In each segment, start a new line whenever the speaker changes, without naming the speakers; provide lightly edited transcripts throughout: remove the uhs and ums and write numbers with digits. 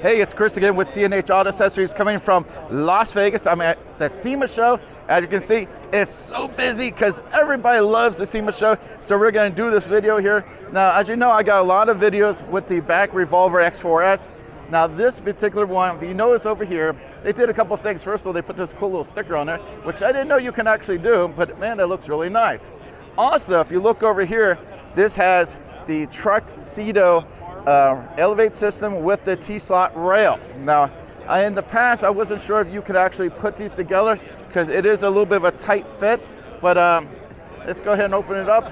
Hey, it's Chris again with C&H Auto Accessories coming from Las Vegas. I'm at the SEMA show. As you can see, it's so busy because everybody loves the SEMA show, so we're going to do this video here. Now, as you know, I got a lot of videos with the back Revolver X4S. Now, this particular one, if you notice over here, they did a couple things. First of all, they put this cool little sticker on there, which I didn't know you can actually do, but man, that looks really nice. Also, if you look over here, this has the Tuxedo elevate system with the T-slot rails. Now, in the past, I wasn't sure if you could actually put these together because it is a little bit of a tight fit, but let's go ahead and open it up.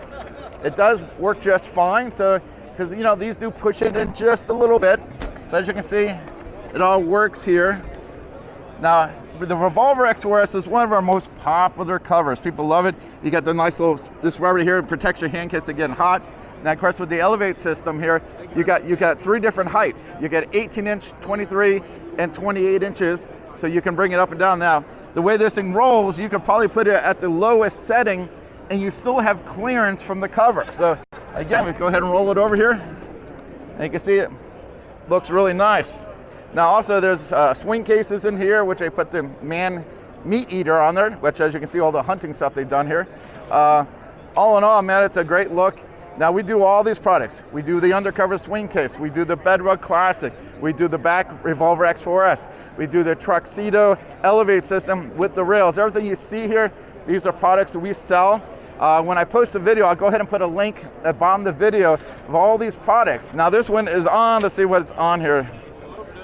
It does work just fine, so because you know these do push it in just a little bit, but as you can see, it all works here. Now, the Revolver X4S is one of our most popular covers. People love it. You got the nice little, this rubber here protects your hand in case it's getting hot. Now, of course, with the Elevate system here, you got three different heights. You get 18-inch, 23, and 28 inches, so you can bring it up and down. Now, the way this thing rolls, you could probably put it at the lowest setting, and you still have clearance from the cover. So, again, we go ahead and roll it over here, and you can see it looks really nice. Now, also, there's swing cases in here, which I put the man meat eater on there, which, as you can see, all the hunting stuff they've done here. All in all, man, it's a great look. Now, we do all these products. We do the undercover swing case. We do the Bedrug Classic. We do the back Revolver X4S. We do the Tuxedo Elevate system with the rails. Everything you see here, these are products that we sell. When I post the video, I'll go ahead and put a link at the bottom of the video of all these products. Now, this one is on. Let's see what it's on here.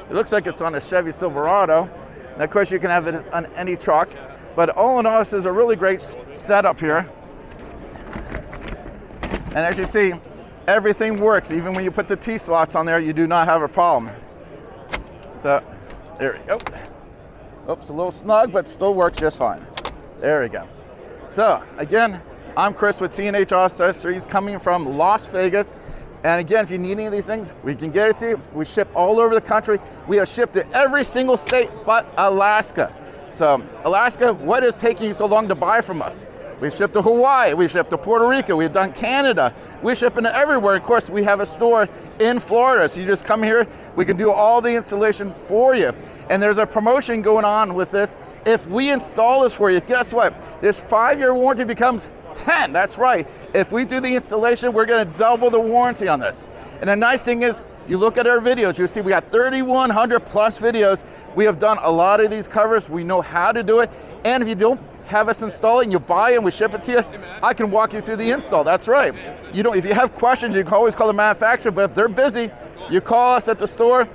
It looks like it's on a Chevy Silverado. And of course, you can have it on any truck. But all in all, this is a really great setup here. And as you see, everything works. Even when you put the T-slots on there, you do not have a problem. So, there we go. Oops, a little snug, but still works just fine. There we go. So, again, I'm Chris with C&H Auto Accessories coming from Las Vegas. And again, if you need any of these things, we can get it to you. We ship all over the country. We have shipped to every single state but Alaska. So, Alaska, what is taking you so long to buy from us? We've shipped to Hawaii, we've shipped to Puerto Rico, we've done Canada, we ship into everywhere. Of course, we have a store in Florida, so you just come here, we can do all the installation for you. And there's a promotion going on with this. If we install this for you, guess what? This 5-year warranty becomes 10, that's right. If we do the installation, we're gonna double the warranty on this. And the nice thing is, you look at our videos, you'll see we got 3,100 plus videos. We have done a lot of these covers, we know how to do it, and if you don't have us install it and you buy it and we ship it to you, I can walk you through the install. That's right. You know, if you have questions, you can always call the manufacturer, but if they're busy, you call us at the store,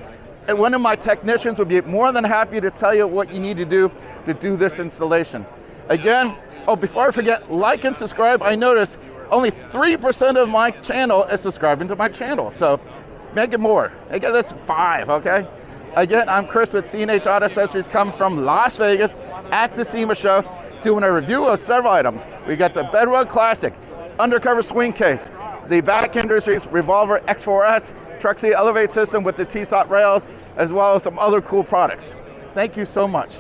and one of my technicians will be more than happy to tell you what you need to do this installation. Again, oh, before I forget, like and subscribe. I noticed only 3% of my channel is subscribing to my channel, so make it more. Make it this 5, okay? Again, I'm Chris with C&H Auto Accessories coming from Las Vegas at the SEMA show, doing a review of several items. We got the Bedrug Classic, undercover swing case, the back industries Revolver X4S, Tuxedo Elevate system with the T-slot rails, as well as some other cool products. Thank you so much.